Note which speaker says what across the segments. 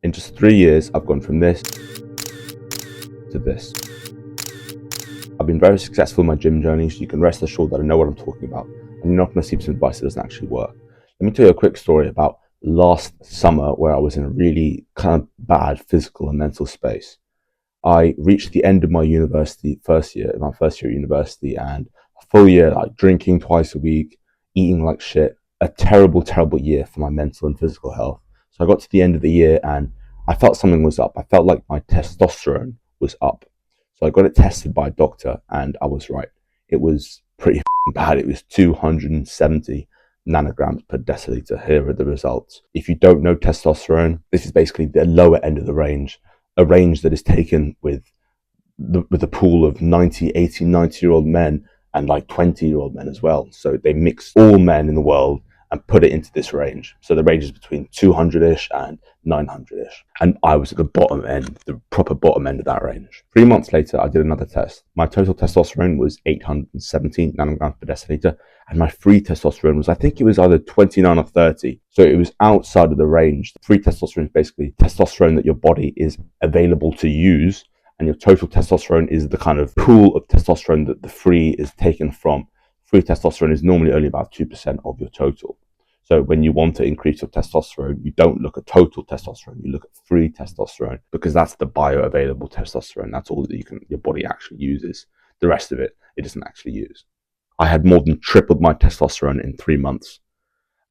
Speaker 1: In just 3 years, I've gone from this to this. I've been very successful in my gym journey, so you can rest assured that I know what I'm talking about, and you're not going to see some advice that doesn't actually work. Let me tell you a quick story about last summer where I was in a really kind of bad physical and mental space. I reached the end of my university first year at university, and a full year like drinking twice a week, eating like shit, a terrible, terrible year for my mental and physical health. So I got to the end of the year and I felt something was up. I felt like my testosterone was up. So I got it tested by a doctor and I was right. It was pretty bad. It was 270 nanograms per deciliter. Here are the results. If you don't know testosterone, this is basically the lower end of the range, a range that is taken with a pool of 90, 80, 90-year-old men and like 20-year-old men as well. So they mix all men in the world and put it into this range. So the range is between 200-ish and 900-ish. And I was at the bottom end, the proper bottom end of that range. 3 months later, I did another test. My total testosterone was 817 nanograms per deciliter, and my free testosterone was, I think it was either 29 or 30. So it was outside of the range. Free testosterone is basically testosterone that your body is available to use, and your total testosterone is the kind of pool of testosterone that the free is taken from. Free testosterone is normally only about 2% of your total. So when you want to increase your testosterone, you don't look at total testosterone, you look at free testosterone, because that's the bioavailable testosterone. That's all that your body actually uses. The rest of it doesn't actually use. I had more than tripled my testosterone in 3 months.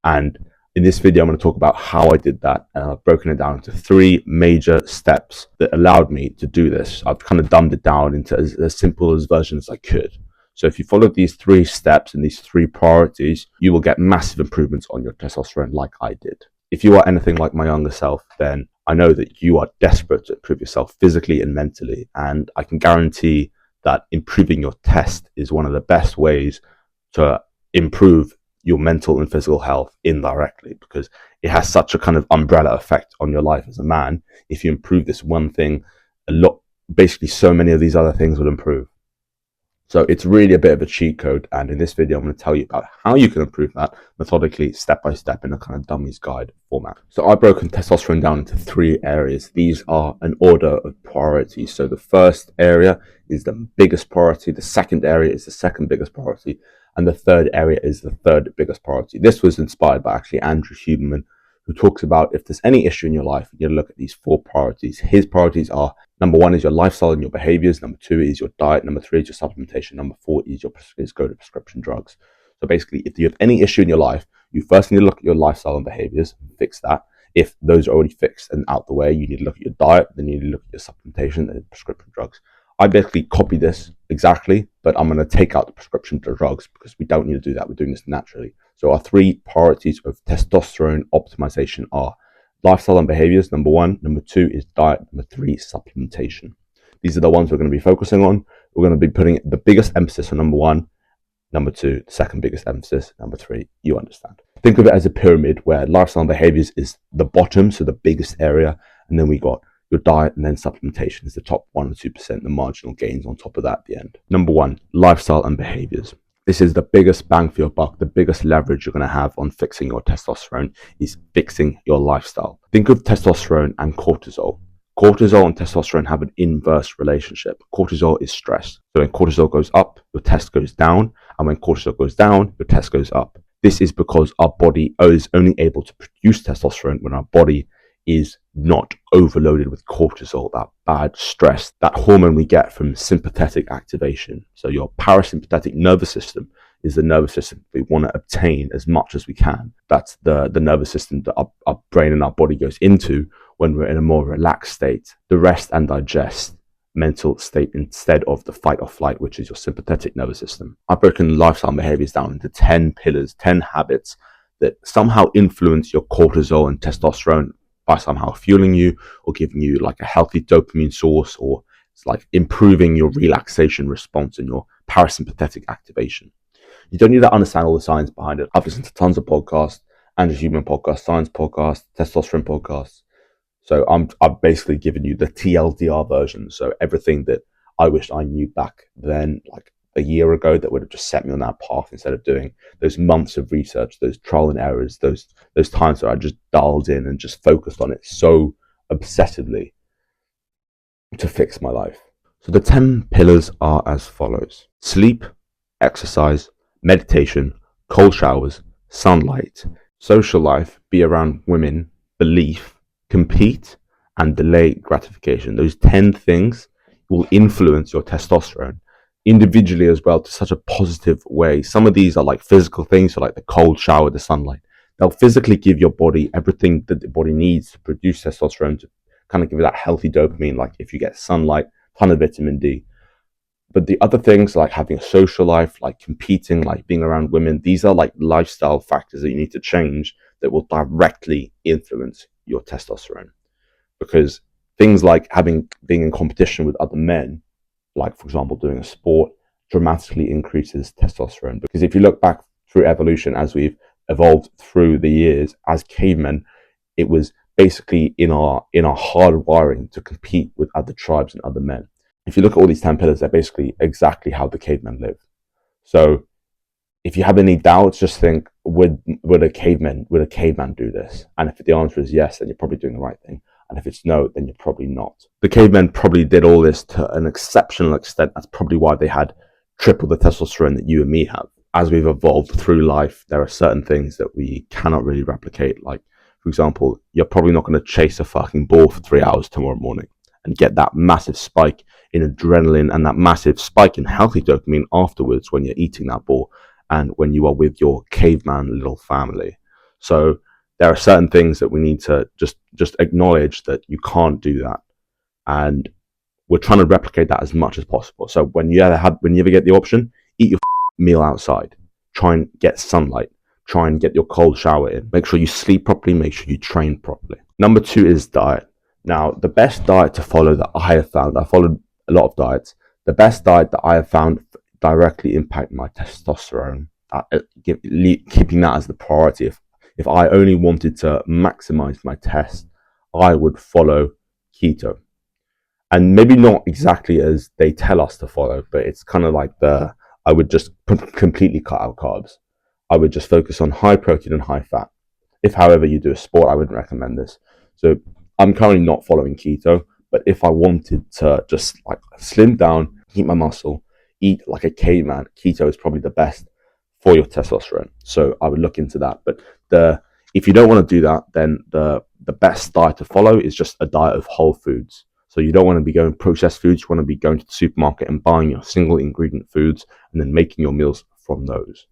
Speaker 1: And in this video, I'm going to talk about how I did that. And I've broken it down into 3 major steps that allowed me to do this. I've kind of dumbed it down into as simple as version as I could. So if you follow these 3 steps and these 3 priorities, you will get massive improvements on your testosterone like I did. If you are anything like my younger self, then I know that you are desperate to improve yourself physically and mentally. And I can guarantee that improving your test is one of the best ways to improve your mental and physical health indirectly, because it has such a kind of umbrella effect on your life as a man. If you improve this one thing, basically so many of these other things will improve. So it's really a bit of a cheat code, and in this video I'm going to tell you about how you can improve that methodically, step by step, in a kind of dummy's guide format. So I've broken testosterone down into 3 areas. These are an order of priority. So the first area is the biggest priority, the second area is the second biggest priority, and the third area is the third biggest priority. This was inspired by actually Andrew Huberman, who talks about if there's any issue in your life, you look at these 4 priorities. His priorities are: number 1 is your lifestyle and your behaviors. Number 2 is your diet. Number 3 is your supplementation. Number 4 is go to prescription drugs. So basically, if you have any issue in your life, you first need to look at your lifestyle and behaviors, fix that. If those are already fixed and out the way, you need to look at your diet, then you need to look at your supplementation and prescription drugs. I basically copy this exactly, but I'm going to take out the prescription drugs because we don't need to do that. We're doing this naturally. So our 3 priorities of testosterone optimization are lifestyle and behaviors, number 1. Number 2 is diet. Number 3, supplementation. These are the ones we're going to be focusing on. We're going to be putting the biggest emphasis on number 1. Number 2, the second biggest emphasis. Number 3, you understand. Think of it as a pyramid where lifestyle and behaviors is the bottom, so the biggest area. And then we got your diet, and then supplementation is the top 1 or 2%, the marginal gains on top of that at the end. Number 1, lifestyle and behaviors. This is the biggest bang for your buck, the biggest leverage you're going to have on fixing your testosterone is fixing your lifestyle. Think of testosterone and cortisol. Cortisol and testosterone have an inverse relationship. Cortisol is stress. So when cortisol goes up, your test goes down. And when cortisol goes down, your test goes up. This is because our body is only able to produce testosterone when our body is not overloaded with cortisol, that bad stress, that hormone we get from sympathetic activation. So your parasympathetic nervous system is the nervous system we want to obtain as much as we can. That's the nervous system that our brain and our body goes into when we're in a more relaxed state, the rest and digest mental state, instead of the fight or flight, which is your sympathetic nervous system. I've broken lifestyle behaviors down into 10 pillars, 10 habits that somehow influence your cortisol and testosterone by somehow fueling you or giving you like a healthy dopamine source, or it's like improving your relaxation response and your parasympathetic activation. You don't need to understand all the science behind it. I've listened to tons of podcasts, Andrew Huberman podcasts, science podcasts, testosterone podcasts. So I've basically given you the TLDR version. So everything that I wish I knew back then, like a year ago, that would have just set me on that path, instead of doing those months of research, those trial and errors, those times where I just dialed in and just focused on it so obsessively to fix my life. So the 10 pillars are as follows: sleep, exercise, meditation, cold showers, sunlight, social life, be around women, belief, compete, and delay gratification. Those 10 things will influence your testosterone individually as well to such a positive way. Some of these are like physical things, so like the cold shower, the sunlight. They'll physically give your body everything that the body needs to produce testosterone, to kind of give it that healthy dopamine, like if you get sunlight, ton of vitamin D. But the other things, like having a social life, like competing, like being around women, these are like lifestyle factors that you need to change that will directly influence your testosterone. Because things like being in competition with other men, like for example doing a sport, dramatically increases testosterone. Because if you look back through evolution, as we've evolved through the years as cavemen, it was basically in our hard wiring to compete with other tribes and other men. If you look at all these 10 pillars, they're basically exactly how the cavemen lived. So if you have any doubts, just think, would a caveman do this? And if the answer is yes, then you're probably doing the right thing. And if it's no, then you're probably not. The cavemen probably did all this to an exceptional extent. That's probably why they had triple the testosterone that you and me have. As we've evolved through life, there are certain things that we cannot really replicate. Like, for example, you're probably not going to chase a fucking ball for 3 hours tomorrow morning and get that massive spike in adrenaline and that massive spike in healthy dopamine afterwards when you're eating that ball and when you are with your caveman little family. So there are certain things that we need to just acknowledge that you can't do that, and we're trying to replicate that as much as possible. So when you ever get the option, eat your meal outside, try and get sunlight, try and get your cold shower in, make sure you sleep properly, make sure you train properly. Number 2 is diet. Now, the best diet to follow that I have found, I followed a lot of diets, the best diet that I have found directly impact my testosterone, keeping that as the priority. If I only wanted to maximize my test, I would follow keto. And maybe not exactly as they tell us to follow, but it's kind of like I would just completely cut out carbs. I would just focus on high protein and high fat. If, however, you do a sport, I wouldn't recommend this. So I'm currently not following keto, but if I wanted to just like slim down, keep my muscle, eat like a caveman, keto is probably the best for your testosterone. So I would look into that. But if you don't want to do that, then the best diet to follow is just a diet of whole foods. So you don't want to be going processed foods. You want to be going to the supermarket and buying your single ingredient foods and then making your meals from those.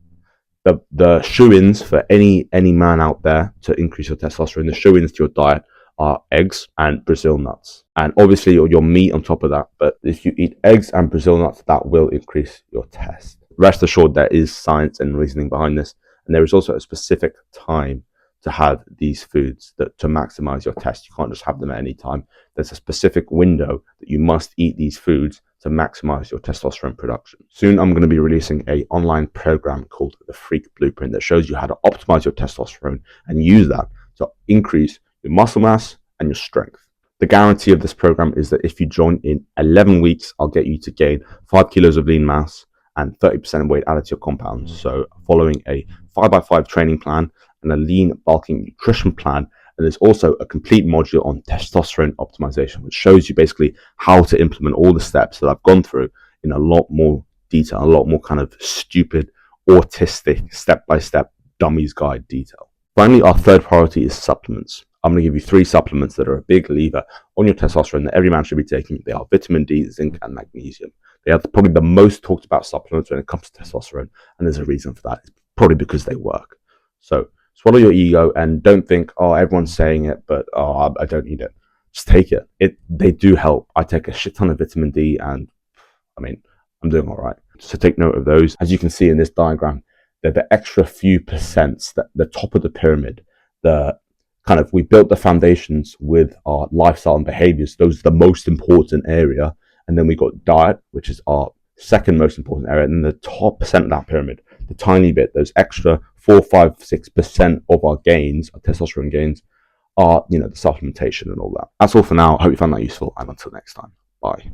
Speaker 1: The shoe-ins for any man out there to increase your testosterone, the shoe-ins to your diet are eggs and Brazil nuts. And obviously your meat on top of that. But if you eat eggs and Brazil nuts, that will increase your test. Rest assured, there is science and reasoning behind this. And there is also a specific time to have these foods to maximize your test. You can't just have them at any time. There's a specific window that you must eat these foods to maximize your testosterone production. Soon I'm going to be releasing an online program called the Freak Blueprint that shows you how to optimize your testosterone and use that to increase your muscle mass and your strength. The guarantee of this program is that if you join in 11 weeks, I'll get you to gain 5 kilos of lean mass and 30% weight added to your compounds. So following a 5x5 training plan and a lean bulking nutrition plan. And there's also a complete module on testosterone optimization, which shows you basically how to implement all the steps that I've gone through in a lot more detail, a lot more kind of stupid, autistic, step-by-step dummies guide detail. Finally, our third priority is supplements. I'm going to give you 3 supplements that are a big lever on your testosterone that every man should be taking. They are vitamin D, zinc, and magnesium. They are probably the most talked about supplements when it comes to testosterone, and there's a reason for that. It's probably because they work. So swallow your ego and don't think, oh, everyone's saying it, but I don't need it. Just take it. They do help. I take a shit ton of vitamin D, and I mean, I'm doing all right. So take note of those. As you can see in this diagram, they're the extra few percents, that the top of the pyramid, we built the foundations with our lifestyle and behaviors. Those are the most important area. And then we got diet, which is our second most important area. And then the top percent of that pyramid, the tiny bit, those extra 4, 5, 6% of our gains, our testosterone gains, are, the supplementation and all that. That's all for now. I hope you found that useful. And until next time, bye.